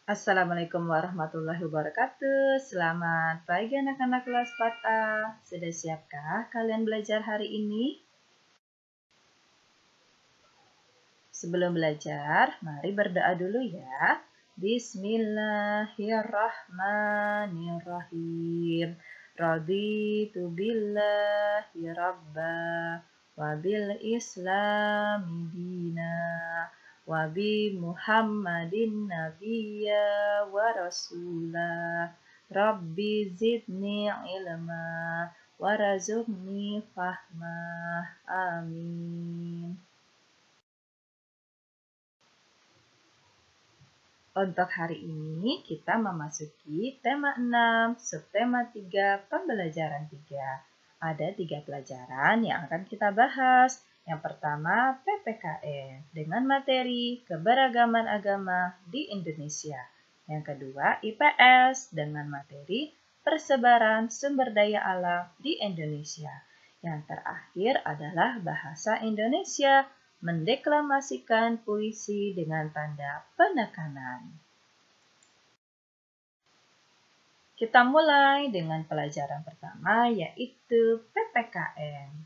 Assalamualaikum warahmatullahi wabarakatuh. Selamat pagi anak-anak kelas 4A. Sudah siapkah kalian belajar hari ini? Sebelum belajar, mari berdoa dulu ya. Bismillahirrahmanirrahim. Raditu billahi rabba wa bil islami dina wa bi Muhammadin nabiyya wa rasulah. Rabbi zidni ilma warazukni fahmah. Amin. Untuk hari ini kita memasuki tema 6, subtema 3, pembelajaran 3. Ada 3 pelajaran yang akan kita bahas. Yang pertama, PPKN dengan materi keberagaman agama di Indonesia. Yang kedua, IPS dengan materi persebaran sumber daya alam di Indonesia. Yang terakhir adalah bahasa Indonesia, mendeklamasikan puisi dengan tanda penekanan. Kita mulai dengan pelajaran pertama, yaitu PPKN.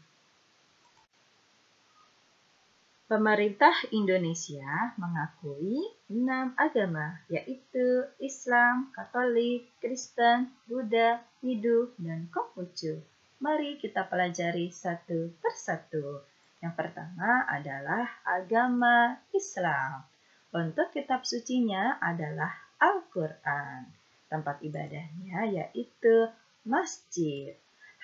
Pemerintah Indonesia mengakui 6 agama, yaitu Islam, Katolik, Kristen, Buddha, Hindu, dan Konghucu. Mari kita pelajari satu persatu. Yang pertama adalah agama Islam. Untuk kitab sucinya adalah Al-Quran. Tempat ibadahnya yaitu masjid.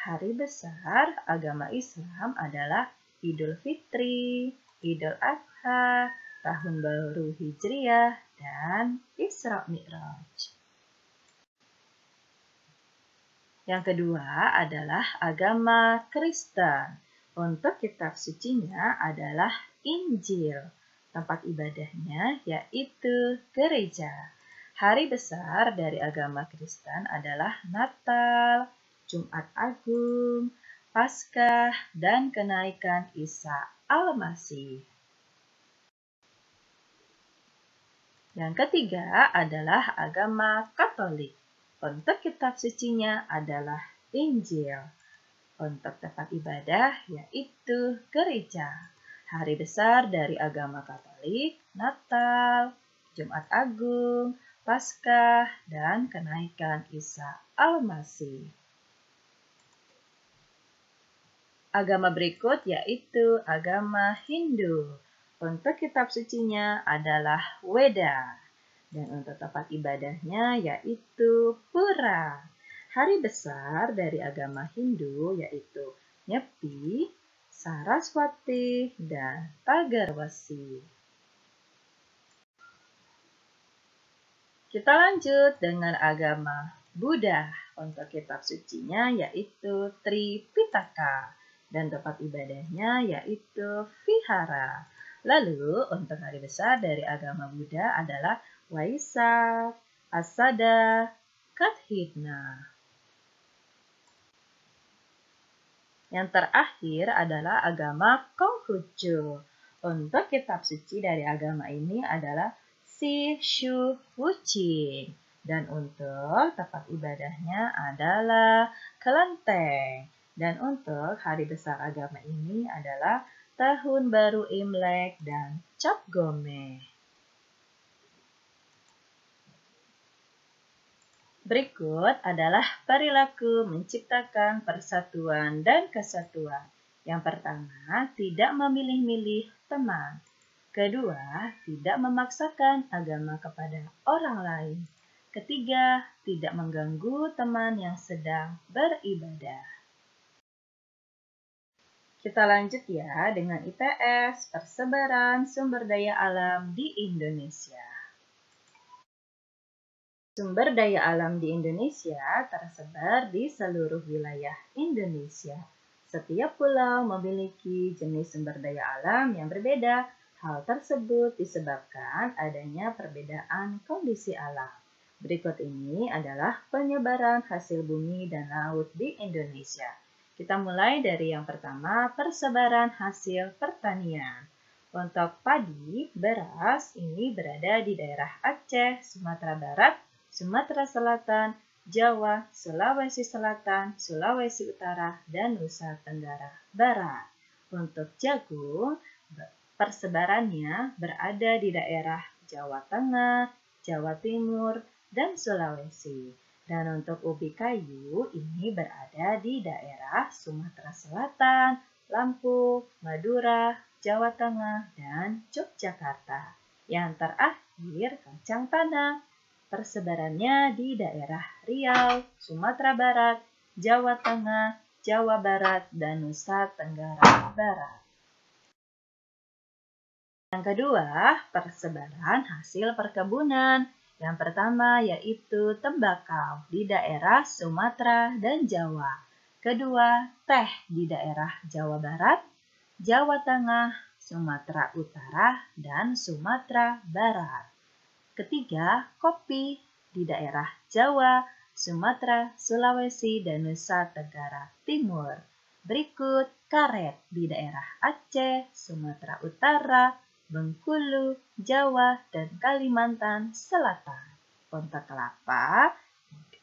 Hari besar agama Islam adalah Idul Fitri, Idul Adha, Tahun Baru Hijriah, dan Isra Mi'raj. Yang kedua adalah agama Kristen. Untuk kitab sucinya adalah Injil. Tempat ibadahnya yaitu gereja. Hari besar dari agama Kristen adalah Natal, Jumat Agung, Paskah, dan kenaikan Isa Al-Masih. Yang ketiga adalah agama Katolik. Untuk kitab sucinya adalah Injil. Untuk tempat ibadah yaitu gereja. Hari besar dari agama Katolik, Natal, Jumat Agung, Paskah, dan kenaikan Isa Al-Masih. Agama berikut yaitu agama Hindu. Untuk kitab sucinya adalah Weda. Dan untuk tempat ibadahnya yaitu Pura. Hari besar dari agama Hindu yaitu Nyepi, Saraswati, dan Tagarwasi. Kita lanjut dengan agama Buddha. Untuk kitab sucinya yaitu Tripitaka. Dan tempat ibadahnya yaitu Vihara. Lalu untuk hari besar dari agama Buddha adalah Waisak, Asada, Kathidna. Yang terakhir adalah agama Konghucu. Untuk kitab suci dari agama ini adalah Sishu Wuching. Dan untuk tempat ibadahnya adalah Kelenteng. Dan untuk hari besar agama ini adalah Tahun Baru Imlek dan Cap Gomeh. Berikut adalah perilaku menciptakan persatuan dan kesatuan. Yang pertama, tidak memilih-milih teman. Kedua, tidak memaksakan agama kepada orang lain. Ketiga, tidak mengganggu teman yang sedang beribadah. Kita lanjut ya dengan IPS, persebaran sumber daya alam di Indonesia. Sumber daya alam di Indonesia tersebar di seluruh wilayah Indonesia. Setiap pulau memiliki jenis sumber daya alam yang berbeda. Hal tersebut disebabkan adanya perbedaan kondisi alam. Berikut ini adalah penyebaran hasil bumi dan laut di Indonesia. Kita mulai dari yang pertama, persebaran hasil pertanian. Untuk padi, beras ini berada di daerah Aceh, Sumatera Barat, Sumatera Selatan, Jawa, Sulawesi Selatan, Sulawesi Utara, dan Nusa Tenggara Barat. Untuk jagung, persebarannya berada di daerah Jawa Tengah, Jawa Timur, dan Sulawesi. Dan untuk ubi kayu ini berada di daerah Sumatera Selatan, Lampung, Madura, Jawa Tengah, dan Yogyakarta. Yang terakhir, kacang tanah. Persebarannya di daerah Riau, Sumatera Barat, Jawa Tengah, Jawa Barat, dan Nusa Tenggara Barat. Yang kedua, persebaran hasil perkebunan. Yang pertama yaitu tembakau di daerah Sumatera dan Jawa. Kedua, teh di daerah Jawa Barat, Jawa Tengah, Sumatera Utara, dan Sumatera Barat. Ketiga, kopi di daerah Jawa, Sumatera, Sulawesi, dan Nusa Tenggara Timur. Berikut karet di daerah Aceh, Sumatera Utara, Bengkulu, Jawa, dan Kalimantan Selatan. Untuk kelapa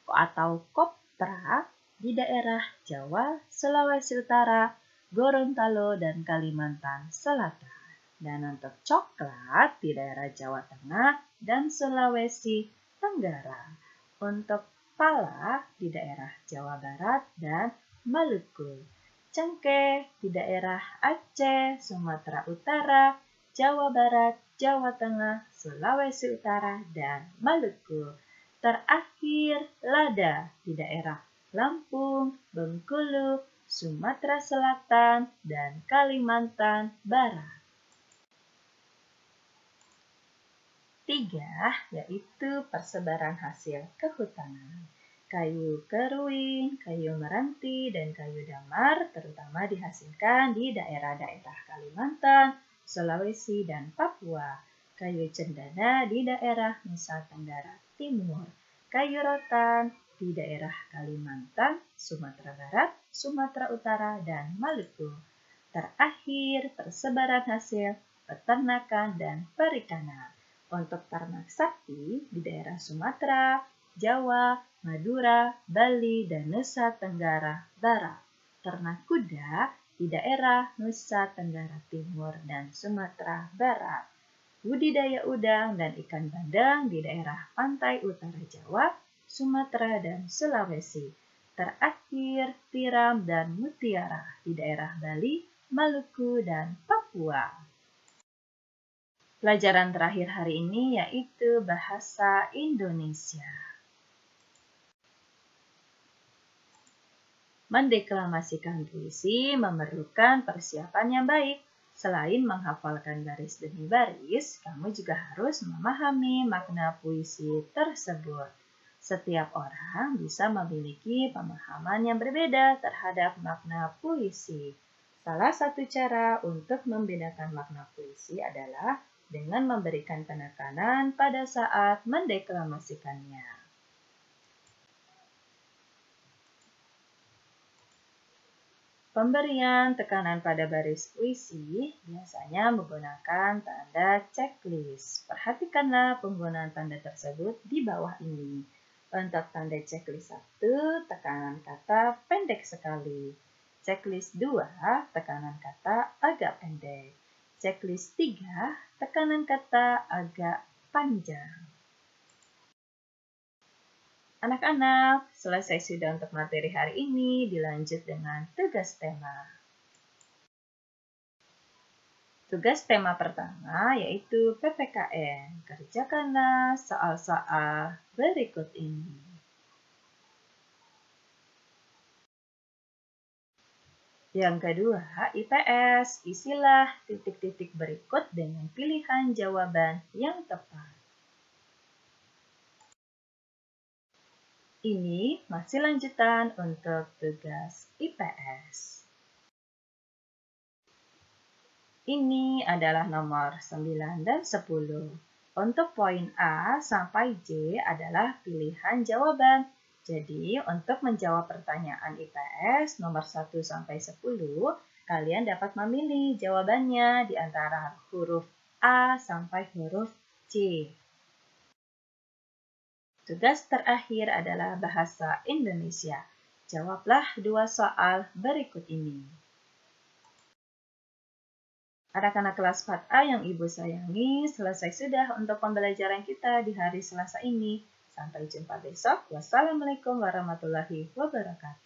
atau kopra di daerah Jawa, Sulawesi Utara, Gorontalo, dan Kalimantan Selatan. Dan untuk coklat di daerah Jawa Tengah dan Sulawesi Tenggara. Untuk pala di daerah Jawa Barat dan Maluku. Cengkeh di daerah Aceh, Sumatera Utara, Jawa Barat, Jawa Tengah, Sulawesi Utara, dan Maluku. Terakhir, lada di daerah Lampung, Bengkulu, Sumatera Selatan, dan Kalimantan Barat. 3, yaitu persebaran hasil kehutanan. Kayu keruing, kayu meranti, dan kayu damar terutama dihasilkan di daerah-daerah Kalimantan, Sulawesi, dan Papua. Kayu cendana di daerah Nusa Tenggara Timur. Kayu rotan di daerah Kalimantan, Sumatera Barat, Sumatera Utara, dan Maluku. Terakhir, persebaran hasil peternakan dan perikanan. Untuk ternak sapi di daerah Sumatera, Jawa, Madura, Bali, dan Nusa Tenggara Barat. Ternak kuda di daerah Nusa Tenggara Timur dan Sumatera Barat. Budidaya udang dan ikan bandeng di daerah pantai utara Jawa, Sumatera, dan Sulawesi. Terakhir, tiram dan mutiara di daerah Bali, Maluku, dan Papua. Pelajaran terakhir hari ini yaitu bahasa Indonesia. Mendeklamasikan puisi memerlukan persiapan yang baik. Selain menghafalkan baris demi baris, kamu juga harus memahami makna puisi tersebut. Setiap orang bisa memiliki pemahaman yang berbeda terhadap makna puisi. Salah satu cara untuk membedakan makna puisi adalah dengan memberikan penekanan pada saat mendeklamasikannya. Pemberian tekanan pada baris puisi biasanya menggunakan tanda checklist. Perhatikanlah penggunaan tanda tersebut di bawah ini. Untuk tanda checklist 1, tekanan kata pendek sekali. Checklist 2, tekanan kata agak pendek. Checklist 3, tekanan kata agak panjang. Anak-anak, selesai sudah untuk materi hari ini, dilanjut dengan tugas tema. Tugas tema pertama yaitu PPKN. Kerjakanlah soal-soal berikut ini. Yang kedua, IPS. Isilah titik-titik berikut dengan pilihan jawaban yang tepat. Ini masih lanjutan untuk tugas IPS. Ini adalah nomor 9 dan 10. Untuk poin A sampai J adalah pilihan jawaban. Jadi, untuk menjawab pertanyaan IPS nomor 1 sampai 10, Kalian dapat memilih jawabannya di antara huruf A sampai huruf C. Tugas terakhir adalah bahasa Indonesia. Jawablah 2 soal berikut ini. Anak-anak kelas 4A yang Ibu sayangi, selesai sudah untuk pembelajaran kita di hari Selasa ini. Sampai jumpa besok. Wassalamualaikum warahmatullahi wabarakatuh.